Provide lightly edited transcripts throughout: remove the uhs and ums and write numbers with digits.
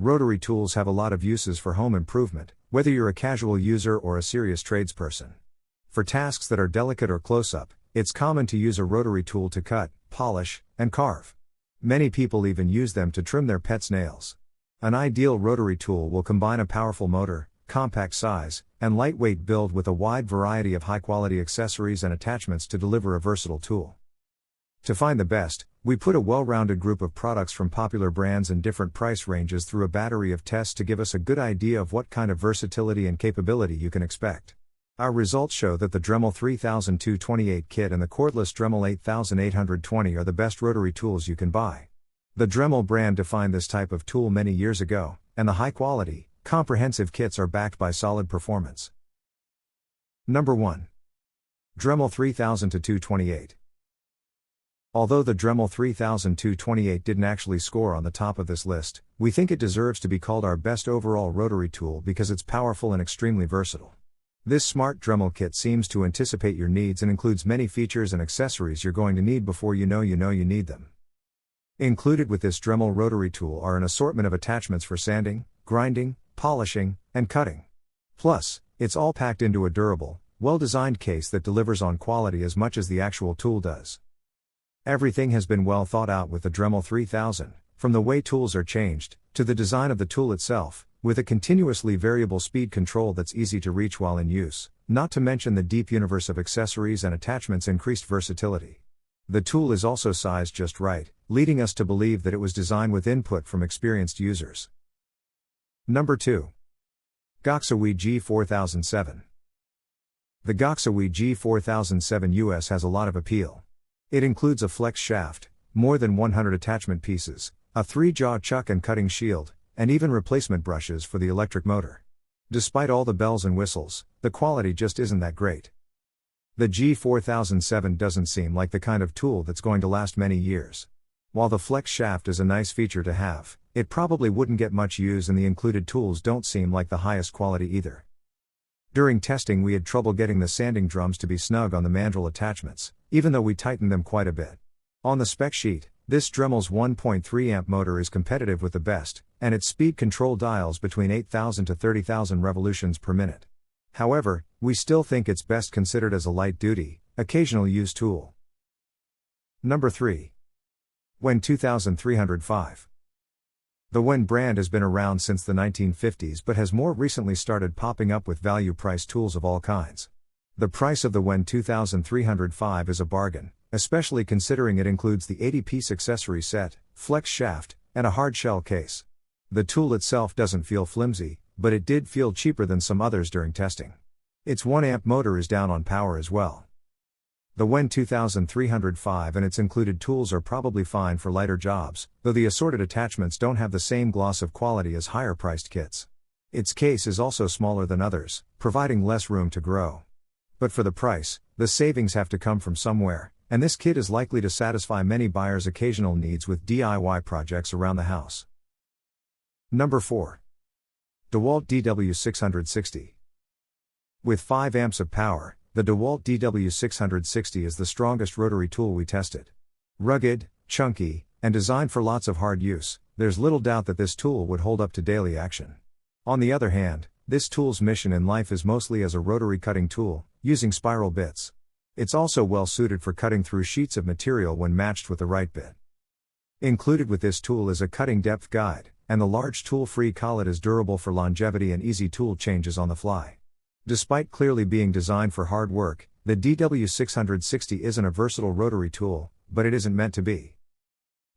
Rotary tools have a lot of uses for home improvement, whether you're a casual user or a serious tradesperson. For tasks that are delicate or close-up, it's common to use a rotary tool to cut, polish, and carve. Many people even use them to trim their pets' nails. An ideal rotary tool will combine a powerful motor, compact size, and lightweight build with a wide variety of high-quality accessories and attachments to deliver a versatile tool. To find the best, we put a well-rounded group of products from popular brands and different price ranges through a battery of tests to give us a good idea of what kind of versatility and capability you can expect. Our results show that the Dremel 3228 kit and the cordless Dremel 8820 are the best rotary tools you can buy. The Dremel brand defined this type of tool many years ago, and the high-quality, comprehensive kits are backed by solid performance. Number 1. Dremel 3228. Although the Dremel 3228 didn't actually score on the top of this list, we think it deserves to be called our best overall rotary tool because it's powerful and extremely versatile. This smart Dremel kit seems to anticipate your needs and includes many features and accessories you're going to need before you know you need them. Included with this Dremel rotary tool are an assortment of attachments for sanding, grinding, polishing, and cutting. Plus, it's all packed into a durable, well-designed case that delivers on quality as much as the actual tool does. Everything has been well thought out with the Dremel 3000, from the way tools are changed, to the design of the tool itself, with a continuously variable speed control that's easy to reach while in use, not to mention the deep universe of accessories and attachments' increased versatility. The tool is also sized just right, leading us to believe that it was designed with input from experienced users. Number 2. Goxawi G4007. The Goxawi G4007 US has a lot of appeal. It includes a flex shaft, more than 100 attachment pieces, a 3-jaw chuck and cutting shield, and even replacement brushes for the electric motor. Despite all the bells and whistles, the quality just isn't that great. The G4007 doesn't seem like the kind of tool that's going to last many years. While the flex shaft is a nice feature to have, it probably wouldn't get much use and the included tools don't seem like the highest quality either. During testing we had trouble getting the sanding drums to be snug on the mandrel attachments, even though we tightened them quite a bit. On the spec sheet, this Dremel's 1.3 amp motor is competitive with the best, and its speed control dials between 8,000 to 30,000 revolutions per minute. However, we still think it's best considered as a light-duty, occasional use tool. Number 3. Wen 2305. The Wen brand has been around since the 1950s but has more recently started popping up with value-priced tools of all kinds. The price of the Wen 2305 is a bargain, especially considering it includes the 80-piece accessory set, flex shaft, and a hard shell case. The tool itself doesn't feel flimsy, but it did feel cheaper than some others during testing. Its 1 amp motor is down on power as well. The Wen 2305 and its included tools are probably fine for lighter jobs, though the assorted attachments don't have the same gloss of quality as higher-priced kits. Its case is also smaller than others, providing less room to grow. But for the price, the savings have to come from somewhere, and this kit is likely to satisfy many buyers' occasional needs with DIY projects around the house. Number 4. DeWalt DW660. With 5 amps of power, the DeWalt DW660 is the strongest rotary tool we tested. Rugged, chunky, and designed for lots of hard use, there's little doubt that this tool would hold up to daily action. On the other hand, this tool's mission in life is mostly as a rotary cutting tool, using spiral bits. It's also well suited for cutting through sheets of material when matched with the right bit. Included with this tool is a cutting depth guide, and the large tool-free collet is durable for longevity and easy tool changes on the fly. Despite clearly being designed for hard work, the DW660 isn't a versatile rotary tool, but it isn't meant to be.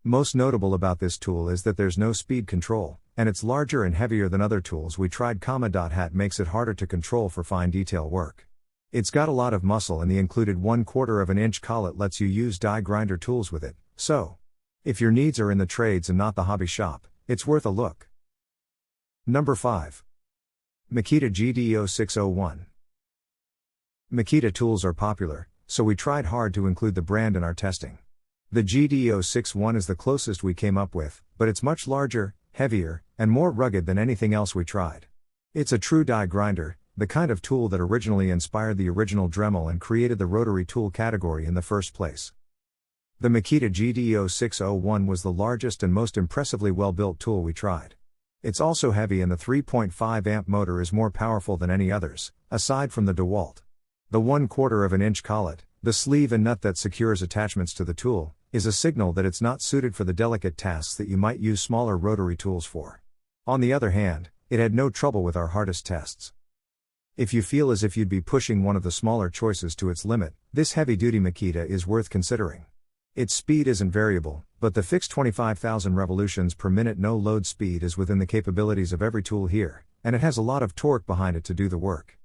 Most notable about this tool is that there's no speed control, and it's larger and heavier than other tools we tried. Hat makes it harder to control for fine detail work. It's got a lot of muscle and the included 1/4 of an inch collet lets you use die grinder tools with it, so if your needs are in the trades and not the hobby shop, it's worth a look. Number 5. Makita GD0601. Makita tools are popular, so we tried hard to include the brand in our testing. The GD0601 is the closest we came up with, but it's much larger, heavier, and more rugged than anything else we tried. It's a true die grinder, the kind of tool that originally inspired the original Dremel and created the rotary tool category in the first place. The Makita GD0601 was the largest and most impressively well-built tool we tried. It's also heavy, and the 3.5 amp motor is more powerful than any others, aside from the DeWalt. The 1/4 of an inch collet, the sleeve and nut that secures attachments to the tool, is a signal that it's not suited for the delicate tasks that you might use smaller rotary tools for. On the other hand, it had no trouble with our hardest tests. If you feel as if you'd be pushing one of the smaller choices to its limit, this heavy-duty Makita is worth considering. Its speed isn't variable, but the fixed 25,000 revolutions per minute no-load speed is within the capabilities of every tool here, and it has a lot of torque behind it to do the work.